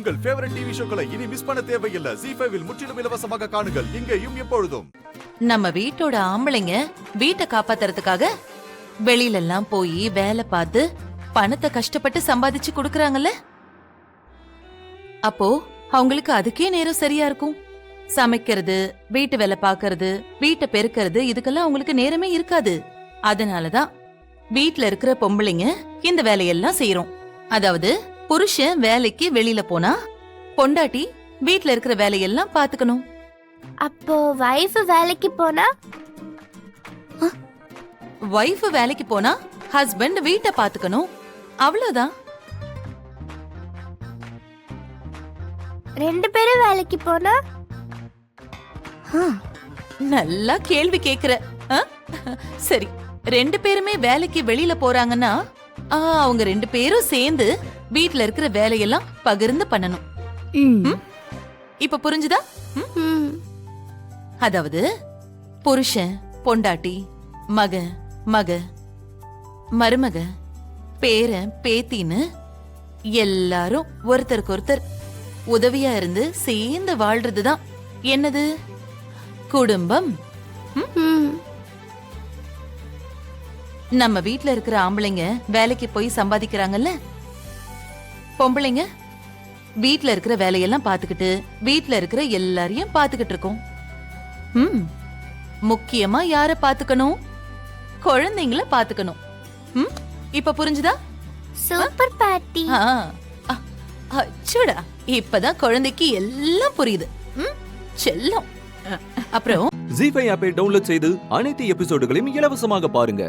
உங்கள் favourite TV ஷோக்களை இனி miss பண்ண தேவையில்லை. ZEE5 இல் முற்றிலும் இலவசமாக காணுங்கள். இங்கேயும் எப்பொழுதும். நம்ம வீட்டோட ஆம்பளைங்க வீட்டை காப்பாத்துறதுக்காக வெளியில எல்லாம் போய் வேலை பார்த்து பணத்தை கஷ்டப்பட்டு சம்பாதிச்சு கொடுக்கறாங்கல்ல, அப்போ அவங்களுக்கு அதுக்கே நேரம் சரியா இருக்கும். சமைக்கிறது, வீட்டு வேலை பாக்குறது, வீட்டை பெருக்கிறது, இதுக்கெல்லாம் அவங்களுக்கு நேரமே இருக்காது. அதனாலதான் வீட்ல இருக்கிற பொம்பளைங்க இந்த வேலையெல்லாம் செய்யறோம். அதாவது புருஷன் வேலைக்கு வெளியில போனா பொண்டாட்டி வீட்ல இருக்கிற வேலையெல்லாம் பாத்துக்கணும். அப்போ வைஃப் வேலைக்கு போனா வைஃப் வேலைக்கு போனா ஹஸ்பண்ட் வீட்டை பாத்துக்கணும். அவ்வளவுதான். ரெண்டு பேரும் வேலைக்கு போனா நல்லா கேள்வி கேக்குற. சரி, ரெண்டு பேருமே வேலைக்கு வெளியில போறாங்கன்னா அவங்க ரெண்டு பேரும் சேர்ந்து வீட்ல இருக்கிற வேலையெல்லாம் பகிர்ந்து பண்ணணும். இப்ப புரிஞ்சுதா? அதாவது புருஷன், பொண்டாட்டி, மக, மக, மருமக, பேரன், பேத்தின்னு எல்லாரும் ஒருத்தருக்கு ஒருத்தர் உதவியா இருந்து சேர்ந்து வாழ்றதுதான் என்னது குடும்பம். நம்ம வீட்ல இருக்கிற ஆம்பளைங்க வேலைக்கு போய் சம்பாதிக்கிறாங்கல்ல, பொம்பளைங்க வீட்ல இருக்கிற வேலையெல்லாம் பாத்துக்கிட்டு வீட்ல இருக்கிற எல்லாரையும் பாத்துக்கிட்டு இருக்கோம். முக்கியமா யார பாத்துக்கணும்? குழந்தைங்கள பாத்துக்கணும். இப்ப புரிஞ்சுதா? சூப்பர் பாட்டி. அச்சுடா, இப்பதான் குழந்தைக்கு எல்லாம் புரியுது. செல்லம். அப்புறம் ZEE5 ஆப்பை டவுன்லோட் செய்து அனைத்து எபிசோடுகளையும் இலவசமாக பாருங்க.